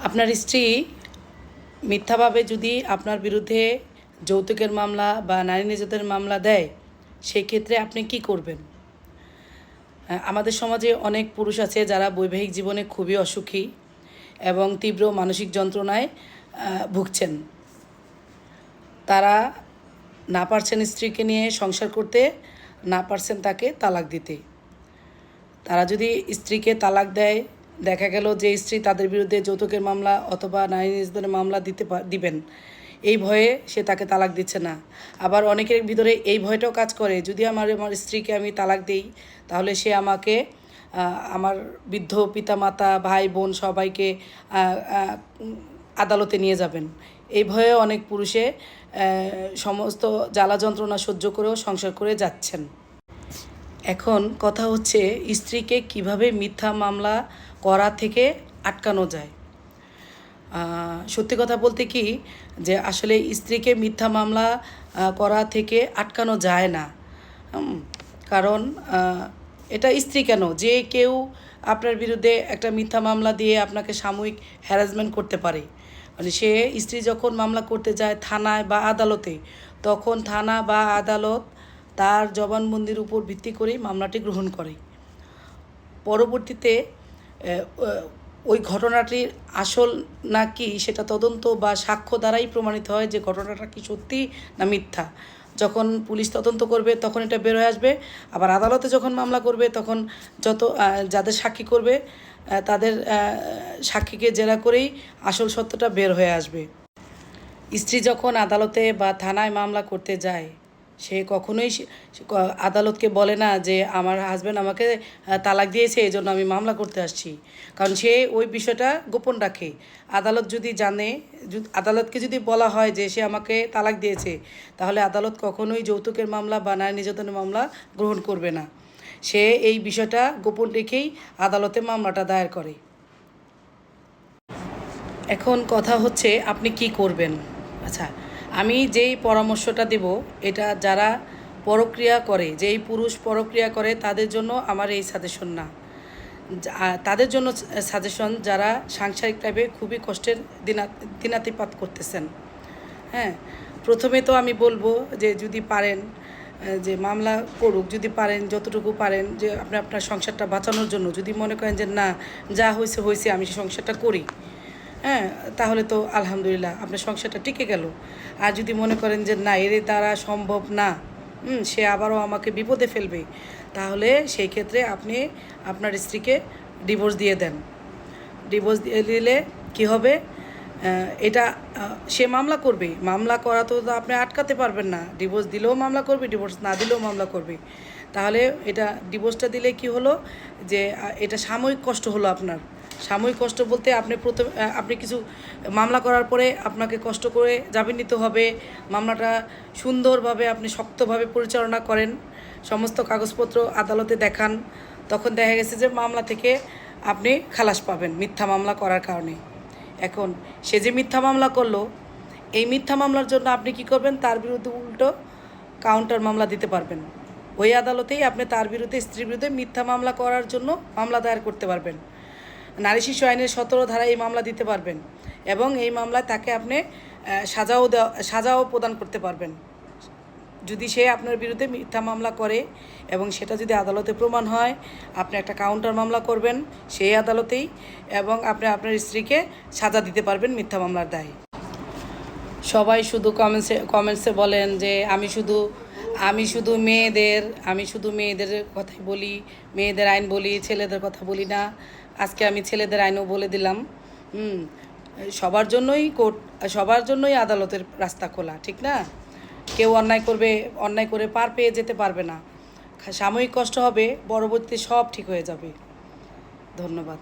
আপনার স্ত্রী মিথ্যাভাবে যদি আপনার বিরুদ্ধে যৌতুকের মামলা বা নারী নির্যাতনের মামলা দেয়, সেই ক্ষেত্রে আপনি কি করবেন? আমাদের সমাজে অনেক পুরুষ আছে যারা বৈবাহিক জীবনে খুবই অসুখী এবং তীব্র মানসিক যন্ত্রণায় ভুগছেন। তারা না পারছেন স্ত্রীকে নিয়ে সংসার করতে, না পারছেন তাকে তালাক দিতে। তারা যদি স্ত্রীকে তালাক দেয়, দেখা গেল যে স্ত্রী তাদের বিরুদ্ধে যৌতুকের মামলা অথবা নারী নির্যাতনের মামলা দিবেন, এই ভয়ে সে তাকে তালাক দিচ্ছে না। আবার অনেকের ভিতরে এই ভয়টাও কাজ করে, যদি আমার স্ত্রীকে আমি তালাক দিই তাহলে সে আমাকে আমার বৃদ্ধ পিতামাতা ভাই বোন সবাইকে আদালতে নিয়ে যাবেন। এই ভয়ে অনেক পুরুষে সমস্ত জ্বালা যন্ত্রণা সহ্য করেও সংসার করে যাচ্ছেন। এখন কথা হচ্ছে স্ত্রীকে কিভাবে মিথ্যা মামলা করা থেকে আটকানো যায়। সত্যি কথা বলতে কি, যে আসলে স্ত্রীকে মিথ্যা মামলা করা থেকে আটকানো যায় না। কারণ এটা স্ত্রী কেন, যে কেউ আপনার বিরুদ্ধে একটা মিথ্যা মামলা দিয়ে আপনাকে সাময়িক হ্যারাসমেন্ট করতে পারে। মানে সে স্ত্রী যখন মামলা করতে যায় থানায় বা আদালতে, তখন থানা বা আদালত তার জবানবন্দির উপর ভিত্তি করেই মামলাটি গ্রহণ করে। পরবর্তীতে ওই ঘটনাটির আসল না কি সেটা তদন্ত বা সাক্ষ্য দ্বারাই প্রমাণিত হয় যে ঘটনাটা কি সত্যি না মিথ্যা। যখন পুলিশ তদন্ত করবে তখন এটা বের হয়ে আসবে। আবার আদালতে যখন মামলা করবে তখন যাদের সাক্ষী করবে তাদের সাক্ষীকে জেরা করেই আসল সত্যটা বের হয়ে আসবে। স্ত্রী যখন আদালতে বা থানায় মামলা করতে যায়, সে কখনোই আদালতকে বলে না যে আমার হাজব্যান্ড আমাকে তালাক দিয়েছে এই জন্য আমি মামলা করতে আসছি। কারণ সে ওই বিষয়টা গোপন রাখে। আদালত যদি জানে, আদালতকে যদি বলা হয় যে সে আমাকে তালাক দিয়েছে, তাহলে আদালত কখনোই যৌতুকের মামলা বা নারী নির্যাতনের মামলা গ্রহণ করবে না। সে এই বিষয়টা গোপন রেখেই আদালতে মামলাটা দায়ের করে। এখন কথা হচ্ছে আপনি কি করবেন। আচ্ছা, আমি যেই পরামর্শটা দেব, এটা যারা পরক্রিয়া করে, যেই পুরুষ পরক্রিয়া করে তাদের জন্য আমার এই সাজেশন না। তাদের জন্য সাজেশন যারা সাংসারিক টাইপে খুবই কষ্টের দিনাতিপাত করতেছেন। হ্যাঁ, প্রথমে তো আমি বলবো যে যদি পারেন যে মামলা করুক, যদি পারেন যতটুকু পারেন, যে আপনি আপনার সংসারটা বাঁচানোর জন্য যদি মনে করেন যে না, যা হয়েছে আমি সংসারটা করি, হ্যাঁ, তাহলে তো আলহামদুলিল্লাহ আপনার সংসারটা টিকে গেল। আর যদি মনে করেন যে না, এর দ্বারা সম্ভব না, সে আবারও আমাকে বিপদে ফেলবে, তাহলে সেই ক্ষেত্রে আপনি আপনার স্ত্রীকে ডিভোর্স দিয়ে দেন। ডিভোর্স দিয়ে দিলে কী হবে, এটা সে মামলা করবে, মামলা করা তো আপনি আটকাতে পারবেন না। ডিভোর্স দিলেও মামলা করবে, ডিভোর্স না দিলেও মামলা করবে। তাহলে এটা ডিভোর্সটা দিলে কি হলো, যে এটা সাময়িক কষ্ট হলো আপনার। সাময়িক কষ্ট বলতে আপনি কিছু মামলা করার পরে আপনাকে কষ্ট করে জামিন নিতে হবে, মামলাটা সুন্দরভাবে আপনি শক্তভাবে পরিচালনা করেন, সমস্ত কাগজপত্র আদালতে দেখান, তখন দেখা গেছে যে মামলা থেকে আপনি খালাস পাবেন মিথ্যা মামলা করার কারণে। এখন সে যে মিথ্যা মামলা করলো, এই মিথ্যা মামলার জন্য আপনি কি করবেন, তার বিরুদ্ধে উল্টো কাউন্টার মামলা দিতে পারবেন। ওই আদালতেই আপনি তার বিরুদ্ধে, স্ত্রীর বিরুদ্ধে মিথ্যা মামলা করার জন্য মামলা দায়ের করতে পারবেন। নারী শিশু আইনের 17 ধারায় এই মামলা দিতে পারবেন এবং এই মামলায় তাকে আপনি সাজাও প্রদান করতে পারবেন। যদি সে আপনার বিরুদ্ধে মিথ্যা মামলা করে এবং সেটা যদি আদালতে প্রমাণ হয়, আপনি একটা কাউন্টার মামলা করবেন সেই আদালতেই, এবং আপনি আপনার স্ত্রীকে সাজা দিতে পারবেন মিথ্যা মামলার দায়ে। সবাই শুধু কমেন্টসে বলেন যে আমি শুধু মেয়েদের কথাই বলি, মেয়েদের আইন বলি, ছেলেদের কথা বলি না। আজকে আমি ছেলেদের আইনও বলে দিলাম। সবার জন্যই আদালতের রাস্তা খোলা, ঠিক না? কেউ অন্যায় করে পার পেয়ে যেতে পারবে না। সাময়িক কষ্ট হবে, পরবর্তী সব ঠিক হয়ে যাবে। ধন্যবাদ।